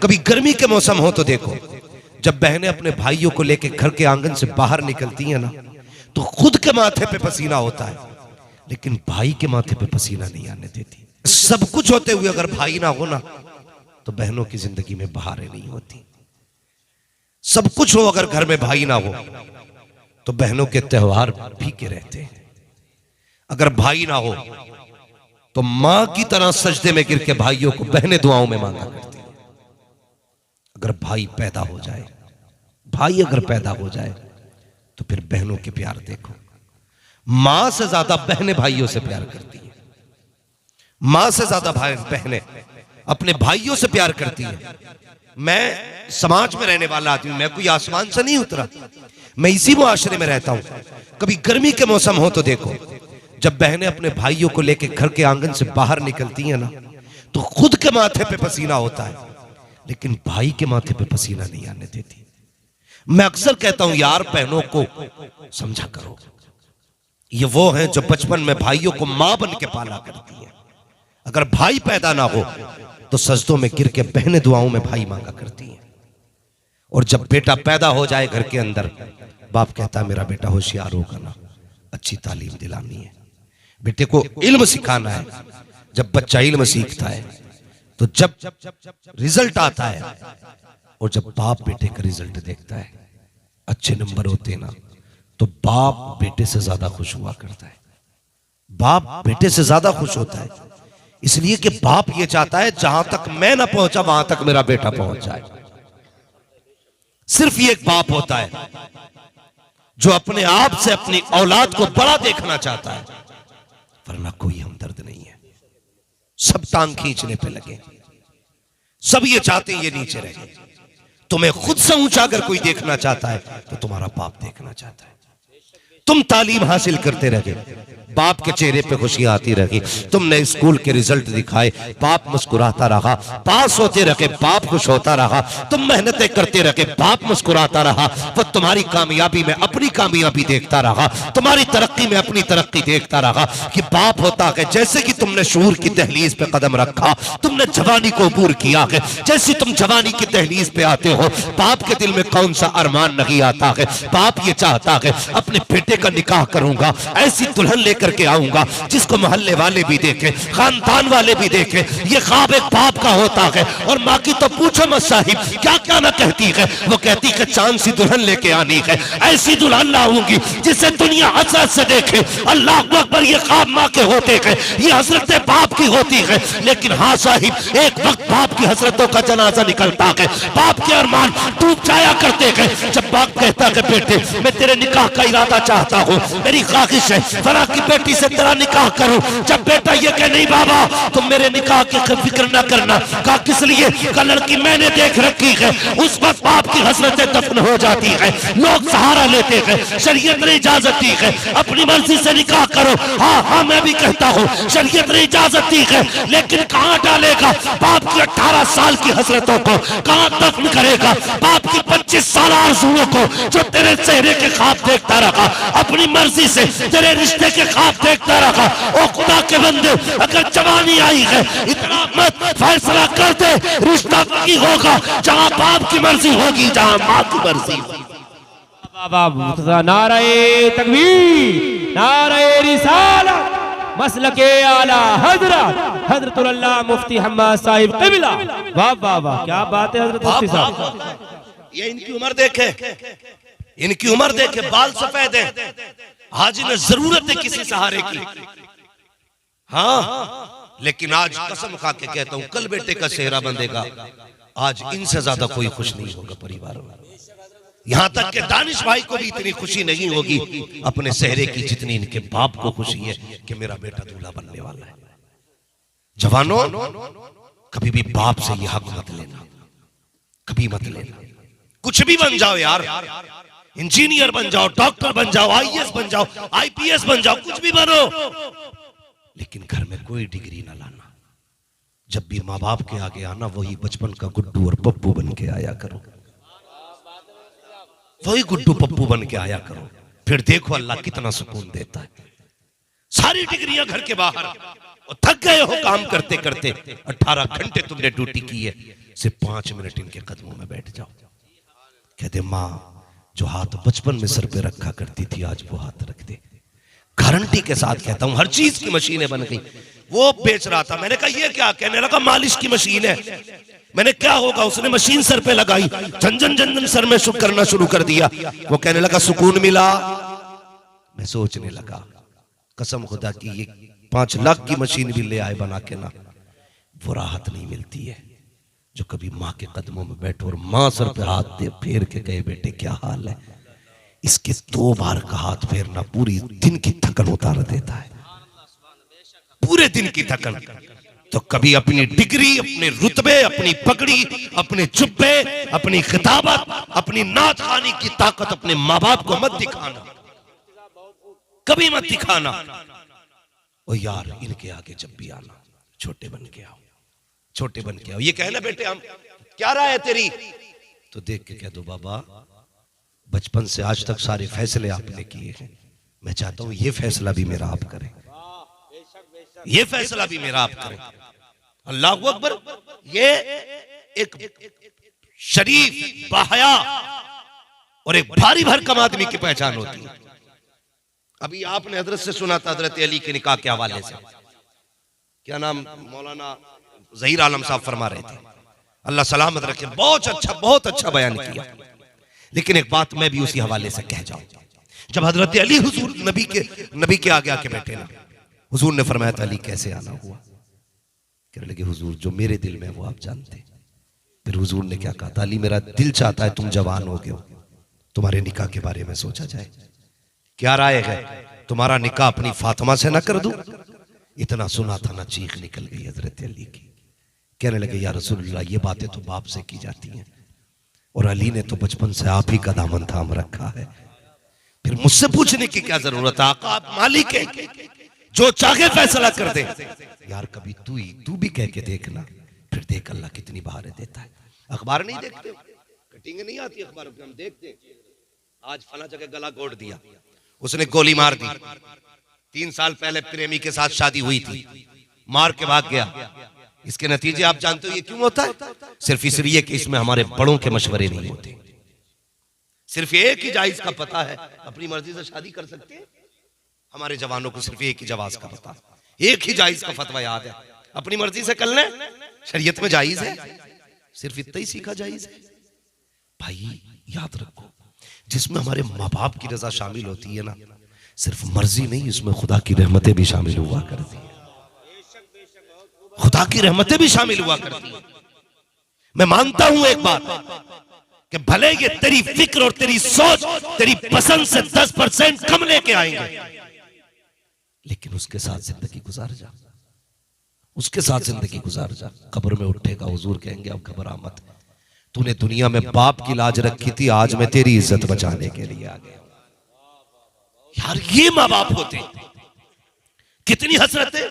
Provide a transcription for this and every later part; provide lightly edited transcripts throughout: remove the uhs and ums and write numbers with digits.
कभी गर्मी के मौसम हो तो देखो, जब बहनें अपने भाइयों को लेकर घर के आंगन से बाहर निकलती हैं ना, तो खुद के माथे पे पसीना होता है, लेकिन भाई के माथे पे पसीना नहीं आने देती। सब कुछ होते हुए अगर भाई ना हो ना, तो बहनों की जिंदगी में बहारें नहीं होती। सब कुछ हो अगर घर में भाई ना हो, तो बहनों के त्योहार फीके रहते हैं। अगर भाई ना हो तो मां की तरह सजदे में गिर के भाइयों को बहनें दुआओं में मांगा करती हैं। अगर भाई पैदा हो जाए, भाई अगर पैदा हो जाए, तो फिर बहनों के प्यार देखो। मां से ज्यादा बहनें भाइयों से प्यार करती हैं। मां से ज्यादा बहनें अपने भाइयों से प्यार करती हैं। मैं समाज में रहने वाला आदमी, मैं कोई आसमान से नहीं उतरा, मैं इसी मुआशरे में रहता हूं। कभी गर्मी के मौसम हो तो देखो, जब बहनें अपने भाइयों को लेकर घर के आंगन से बाहर निकलती हैं ना, तो खुद के माथे पे पसीना होता है, लेकिन भाई के माथे पे पसीना नहीं आने देती। मैं अक्सर कहता हूं, यार बहनों को समझा करो, ये वो हैं जो बचपन में भाइयों को मां बन के पाला करती हैं। अगर भाई पैदा ना हो तो सजदों में गिर के बहनें दुआओं में भाई मांगा करती हैं। और जब बेटा पैदा हो जाए घर के अंदर, बाप कहता है मेरा बेटा होशियार होगा ना, अच्छी तालीम दिलानी है, बेटे को इल्म सिखाना है। जब बच्चा इल्म सीखता है, तो जब रिजल्ट आता है, और जब बाप बेटे का रिजल्ट देखता है, अच्छे नंबर होते ना, तो बाप बेटे से ज्यादा खुश हुआ करता है। बाप बेटे से ज्यादा खुश होता है, इसलिए कि बाप ये चाहता है जहां तक मैं ना पहुंचा वहां तक मेरा बेटा पहुंच जाए। सिर्फ ये एक बाप होता है जो अपने आप से अपनी औलाद को बड़ा देखना चाहता है, वरना कोई हमदर्द नहीं है। सब टांग खींचने पे लगे, सब ये चाहते हैं ये नीचे रहे। तुम्हें खुद से ऊंचा अगर कोई देखना चाहता है तो तुम्हारा बाप देखना चाहता है। तुम तालीम हासिल करते रहे, बाप के चेहरे पे खुशी आती रही। तुमने स्कूल के रिजल्ट दिखाए, बाप मुस्कुराता रहा। पास होते रहे, बाप खुश होता रहा। तुम मेहनतें करते रहे, बाप मुस्कुराता रहा। वो तुम्हारी कामयाबी में अपनी कामयाबी देखता रहा, तुम्हारी तरक्की में अपनी तरक्की देखता रहा। कि बाप होता है जैसे कि तुमने शूर की दहलीज पे कदम रखा, तुमने जवानी को अबूर किया है। जैसे तुम जवानी की दहलीज पे आते हो, बाप के दिल में कौन सा अरमान नहीं आता है। बाप ये चाहता है अपने बेटे का निकाह करूंगा, ऐसी दुल्हन लेकर के आऊंगा जिसको मोहल्ले वाले भी देखें, खानदान वाले भी देखें। ये ख्वाब एक बाप का होता है। और माँ की तो पूछो मत साहिब, क्या क्या ना कहती है। वो कहती है चांद सी दुल्हन लेके आनी है, ऐसी दुल्हन लाऊंगी जिसे दुनिया हसरत से देखे। अल्लाह अकबर, ये ख्वाब माँ के होते हैं, ये हसरत बाप की होती है। लेकिन हाँ साहिब, एक वक्त बाप की हसरतों का जनाजा निकलता है, बाप के अरमान टूट जाया करते हैं। जब बाप कहता है बेटे मैं तेरे निकाह का इरादा चाहता हूँ, मेरी ख्वाहिश है फला की बेटी से तेरा निकाह करूं। जब बेटा ये कहे नहीं बाबा तुम मेरे निकाह की फिक्र न करना, कहा किस लिए, का लड़की मैंने देख रखी है। उस वक्त बाप की हसरतें दफन हो जाती है, लोग सहारा लेते हैं। शरीयत ने इजाजत दी है, अपनी मर्जी से निकाह करो। हाँ हाँ मैं भी कहता हूँ शरीयत ने इजाजत दी है, लेकिन कहाँ डालेगा बाप की 18 साल की हसरतों को, कहाँ दफन करेगा बाप की 25 साल आरज़ुओं को, जो तेरे चेहरे के ख्वाब देखता रहा, अपनी मर्जी से तेरे रिश्ते के ख्वाब देखता रहा। ओ खुदा के बंदे, अगर जवानी आई है इतना मत फैसला कर दे, रिश्ता की होगा जहां बाप की मर्जी होगी, जहां मां की मर्जी। नारे तकबीर, नारे रिसालत, मसलके आला हजरत हजरतुल अल्लाह मुफ्ती हम्माद साहिब क़िबला। वाह वाह वाह, क्या बात है हजरत मुफ्ती साहब। ये इनकी उम्र देखे, इनकी उम्र देखे, बाल सफेद है। आज इन्हें जरूरत है किसी सहारे की। हाँ, लेकिन आज कसम खा के कहता हूं कल बेटे का सेहरा बंधेगा, आज इनसे ज्यादा कोई खुश नहीं होगा परिवार में। यहां तक कि दानिश भाई को भी इतनी खुशी नहीं होगी अपने सेहरे की जितनी इनके बाप को खुशी है कि मेरा बेटा दूल्हा बनने वाला है। जवानों, कभी भी बाप से यह हक मत लेना, कभी मत लेना। कुछ भी बन जाओ यार, इंजीनियर बन जाओ, डॉक्टर बन जाओ, आईएएस बन जाओ, आईपीएस बन जाओ, कुछ भी बनो, लेकिन घर में कोई डिग्री ना लाना। जब भी माँ बाप के आगे आना, वही बचपन का गुड्डू और पप्पू बन के आया करो, वही गुड्डू पप्पू बन के आया करो। फिर देखो अल्लाह कितना सुकून देता है। सारी डिग्रियां घर के बाहर, और थक गए हो काम करते करते, 18 घंटे तुमने ड्यूटी की है, सिर्फ 5 मिनट इनके कदमों में बैठ जाओ। कहते माँ जो हाथ बचपन में सर पे रखा करती थी आज वो हाथ रख दे। गारंटी के साथ कहता हूं, हर चीज की मशीनें बन गई। वो बेच रहा था, मैंने कहा ये क्या? कहने लगा मालिश की मशीन है। मैंने क्या होगा? उसने मशीन सर पे लगाई, झंझन झंझन सर में शुक करना शुरू कर दिया। वो कहने लगा सुकून मिला। मैं सोचने लगा कसम खुदा की ये 5 लाख की मशीन भी ले आए बना के ना, वो राहत नहीं मिलती है जो कभी माँ के कदमों में बैठो और माँ सर पे हाथ दे फेर के कहे बेटे क्या हाल है। इसके 2 बार का हाथ फेरना पूरी दिन की थकन उतार देता है, पूरे दिन की थकन। तो कभी अपनी डिग्री, अपने रुतबे, अपनी पगड़ी, अपने जुब्बे, अपनी खिताबत, अपनी नात खानी की ताकत अपने माँ बाप को मत दिखाना, कभी मत दिखाना। ओ यार इनके आगे जब भी आना छोटे बन के आओ, छोटे बन के आओ। ये कहना बेटे हम क्या राय है तेरी, तो देख के कह दो बाबा बचपन से आज तक सारे फैसले आपने किए हैं, मैं चाहता हूं ये फैसला भी मेरा आप करें, ये फैसला भी मेरा आप करें। अल्लाह अकबर। ये एक शरीफ, बाहया और एक भारी भरकम आदमी की पहचान होती है। अभी आपने हजरत से सुना था, हजरत अली के निकाह के हवाले से, क्या नाम मौलाना ज़हीर आलम साहब फरमा रहे थे, अल्लाह सलामत रखे, बहुत अच्छा बयान किया। लेकिन एक बात मैं भी उसी हवाले से कह जाऊं, जब हजरत अली हुजूर नबी के आगे आके बैठे ना, हुजूर ने फरमाया था अली कैसे आना हुआ? कहने लगे हुजूर जो मेरे दिल में वो आप जानते। फिर हुजूर ने क्या कहा था, अली मेरा दिल चाहता है तुम जवान हो गए हो, तुम्हारे निकाह के बारे में सोचा जाए, क्या राय है? तुम्हारा निकाह अपनी फातिमा से ना कर दूं? इतना सुना था ना चीख निकल गई हजरत अली की। कहने लगे या रसूलुल्लाह ये बातें तो बाप से की जाती हैं और अली ने तो बचपन से आप ही का दामन थाम रखा है, फिर मुझसे पूछने की क्या जरूरत है? आका आप मालिक हैं, जो चाहे फैसला कर दे। यार कभी तू भी कह के देखना, फिर देख अल्लाह कितनी बहारें देता है। अखबार नहीं देखते, कटिंग नहीं आती अखबारों की, हम देखते आज फला जगह गला घोट दिया, उसने गोली मार दी, 3 साल पहले प्रेमी के साथ शादी हुई थी, मार के भाग गया। इसके नतीजे आप जानते हो ये क्यों होता है? सिर्फ इसलिए कि इसमें हमारे बड़ों के मशवरे नहीं होते। सिर्फ एक ही जायज का पता है, अपनी मर्जी से शादी कर सकते हैं। हमारे जवानों को सिर्फ एक ही जवाज का पता, एक ही जायज का फतवा याद है, अपनी मर्जी से कर लें, शरीयत में जायज है, सिर्फ इतना ही सीखा जायज है। भाई याद रखो, जिसमें हमारे माँ बाप की रजा शामिल होती है ना, सिर्फ मर्जी नहीं, इसमें खुदा की रहमतें भी शामिल हुआ करती है, खुदा की रहमतें भी शामिल हुआ करती है। मैं मानता हूं एक बात कि भले ये तेरी फिक्र और तेरी सोच तेरी पसंद से 10% कम लेके आएंगे, लेकिन उसके साथ जिंदगी गुजार जा, उसके साथ जिंदगी गुजार जा। कब्र में उठेगा, हुजूर कहेंगे अब घबरा मत, तूने दुनिया में बाप की लाज रखी थी, आज मैं तेरी इज्जत बचाने के लिए आ गया। यार ये माँ बाप होते, कितनी हसरत है।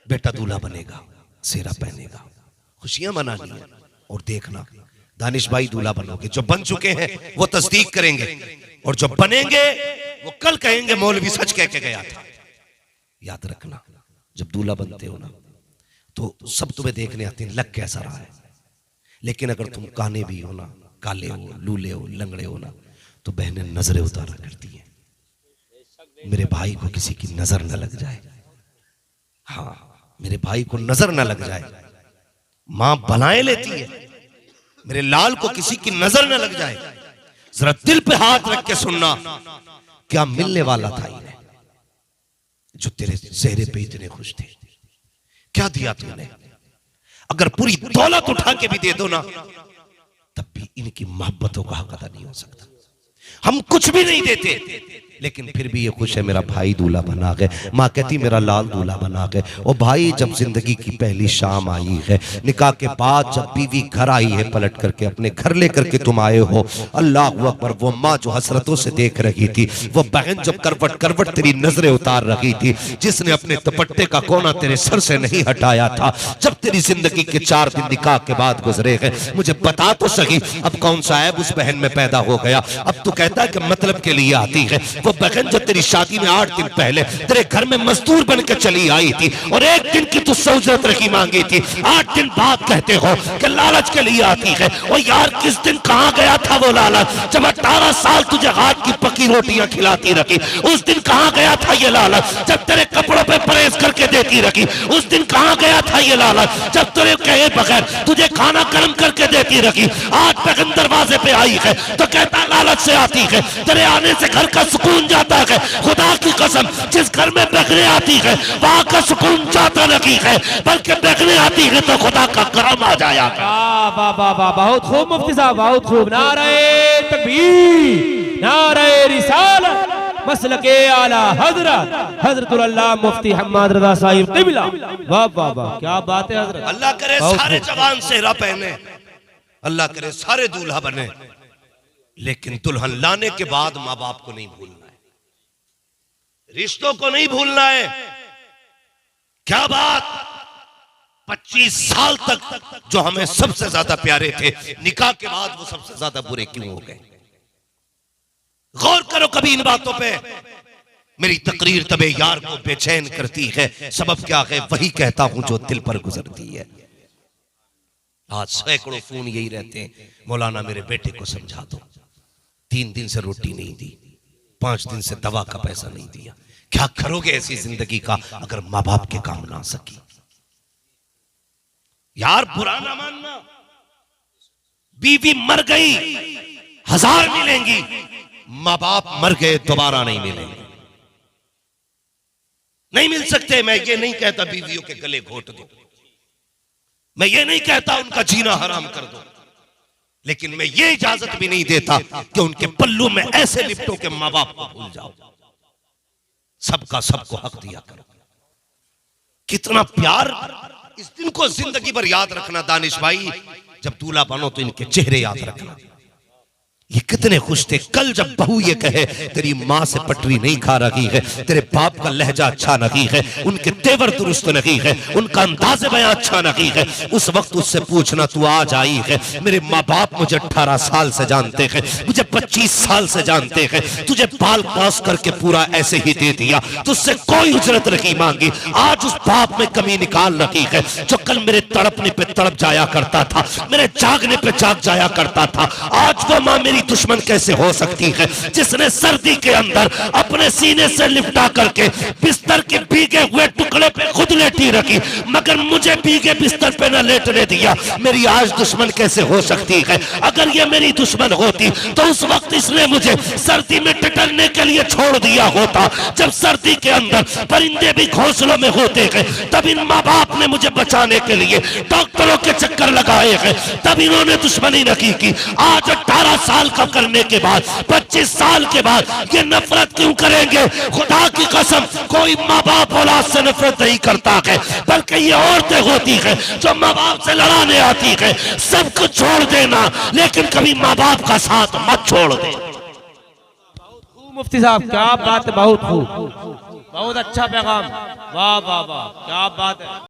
बेटा दूल्हा बनेगा, सेरा पहनेगा, खुशियां मनानी है, और देखना दानिश भाई दूल्हा बनोगे, जो बन चुके हैं वो तस्दीक करेंगे, और जो बनेंगे वो कल कहेंगे मौलवी सच कह के गया था। याद रखना जब दूल्हा बनते हो ना तो सब तुम्हें देखने आते हैं लग कैसा रहा है, लेकिन अगर तुम काने भी हो ना, काले हो, लूले हो, लंगड़े हो ना, तो बहनें नजरें उतारा करती हैं, मेरे भाई को किसी की नजर न लग जाए, हाँ मेरे भाई को नजर न लग जाए। मां बनाए लेती है, मेरे लाल को किसी की नजर न लग जाए। जरा दिल पे हाथ रख के सुनना, क्या मिलने वाला था इन्हें जो तेरे चेहरे पे इतने खुश थे? क्या दिया तूने? अगर पूरी दौलत उठा के भी दे दो ना, तब भी इनकी मोहब्बतों का हक अदा नहीं हो सकता। हम कुछ भी नहीं देते, लेकिन फिर भी ये खुश है मेरा भाई दूल्हा बना गए, माँ कहती मेरा लाल दूल्हा बना गए। और भाई जब जिंदगी की पहली शाम आई है, निकाह के बाद जब बीवी घर आई है, पलट करके अपने घर लेकर के तुम आए हो, अल्लाह अकबर, वो माँ जो हसरतों से देख रही थी, वो बहन जब करवट करवट तेरी नजरें उतार रही थी, जिसने अपने दुपट्टे का कोना तेरे सर से नहीं हटाया था, जब तेरी जिंदगी के 4 दिन निकाह के बाद गुजरे हैं, मुझे बता तो सही अब कौन सा ऐब उस बहन में पैदा हो गया? अब तो कहता है कि मतलब के लिए आती है, वो वो बहन जो तेरी शादी में 8 दिन पहले तेरे घर में मजदूर बनकर चली आई थी और 1 दिन की तुझसे उजरत रखी मांगी थी, 8 दिन बाद कहते हो कि लालच के लिए आती है। और यार किस दिन कहां गया था वो लालच? जब 18 साल तुझे हाथ की पकी रोटियां खिलाती रखी, उस दिन कहां गया था ये लालच? जब तेरे कपड़ों पे परहेज करके देती रखी, उस दिन कहां गया था ये लालच? जब तेरे कहे बगैर तुझे खाना गर्म करके देती रखी, आज बहन दरवाजे पे आई है तो कहता लालच से आती है, तेरे आने से घर का सुकून जाता है। खुदा की कसम, जिस घर में बहनें आती है वहां का सुकून जाता नहीं है, बल्कि बहनें आती है तो खुदा का करम आ जाएगा। वाह वाह वाह, बहुत खूब मुफ्ती साहब, बहुत खूब। नारे तकबीर, नारे रिसालत, मसलके आला हजरत हजरतुल अल्लाह मुफ्ती हम्मद रजा साहिब क़िबला। वाह वाह वाह, क्या बात है हजरत। अल्लाह करे सारे जवान सेहरा पहने, अल्लाह करे सारे दूल्हा बने, लेकिन दुल्हन लाने के बाद माँ बाप को नहीं भूलना है, रिश्तों को नहीं भूलना है। क्या बात, 25 साल तक जो हमें सबसे ज्यादा प्यारे थे, निकाह के बाद वो सबसे ज्यादा बुरे क्यों हो गए? गौर करो कभी इन बातों पे। मेरी तकरीर तबे यार को बेचैन करती है, सबब क्या है? वही कहता हूं जो दिल पर गुजरती है। आज सैकड़ों फोन यही रहते हैं, मौलाना मेरे बेटे को समझा दो, 3 दिन से रोटी नहीं दी, 5 दिन से दवा का पैसा नहीं दिया। क्या करोगे ऐसी जिंदगी का अगर माँ बाप के काम ना सकी? यार बुरा ना मानना, बीवी मर गई 1000 मिलेंगी, माँ बाप मर गए दोबारा नहीं मिलेंगे, नहीं मिल सकते। मैं ये नहीं कहता बीवियों के गले घोट दो, मैं ये नहीं कहता उनका जीना हराम कर दो, लेकिन मैं ये इजाजत भी नहीं देता कि उनके पल्लू में ऐसे लिपटो के माँ बाप को भूल जाओ। सबका सबको हक दिया करो। कितना प्यार, इस दिन को जिंदगी भर याद रखना दानिश भाई, जब दूल्हा बनो तो इनके चेहरे याद रखना। ये कितने खुश थे कल जब बहू ये कहे तेरी माँ से पटरी नहीं खा रही है, तेरे बाप का लहजा अच्छा नहीं है, उनके तेवर दुरुस्त नहीं है, उनका अंदाज़े बयां अच्छा नहीं है। उस वक्त उससे पूछना तू आज आई है, मेरे माँ बाप मुझे 18 साल से जानते हैं, मुझे 25 साल से जानते हैं, तुझे पाल पास करके पूरा ऐसे ही दे दिया, तुझसे कोई उजरत नहीं मांगी। आज उस बाप में कमी निकाल रही है जो कल मेरे तड़पने पे तड़प जाया करता था, मेरे जागने पे जाग जाया करता था। आज वो माँ मेरी दुश्मन कैसे हो सकती है जिसने सर्दी के अंदर अपने सीने से लिपटा करके बिस्तर के भीगे हुए टुकड़े पे खुद लेटी रखी, मगर मुझे भीगे बिस्तर पे न लेटने दिया। मेरी आज दुश्मन कैसे हो सकती है? अगर ये मेरी दुश्मन होती तो उस वक्त इसने मुझे सर्दी में टटरने के लिए छोड़ दिया होता। जब सर्दी के अंदर परिंदे भी घोंसलों में होते हैं, तब इन माँ बाप ने मुझे बचाने के लिए डॉक्टरों के चक्कर लगाए हैं, तब इन्होंने दुश्मनी नहीं की। आज 18 साल का करने के बाद, 25 साल के बाद ये नफरत क्यों करेंगे? खुदा की कसम, कोई माँ बाप औलाद से नफरत नहीं करता है, बल्कि ये औरतें होती हैं जो माँ बाप से लड़ाने आती है। सब कुछ छोड़ देना, लेकिन कभी माँ बाप का साथ मत छोड़ दे। मुफ्ती साहब क्या बात है, बहुत खूब, बहुत अच्छा पैगाम। वाह वाह वाह, क्या बात है।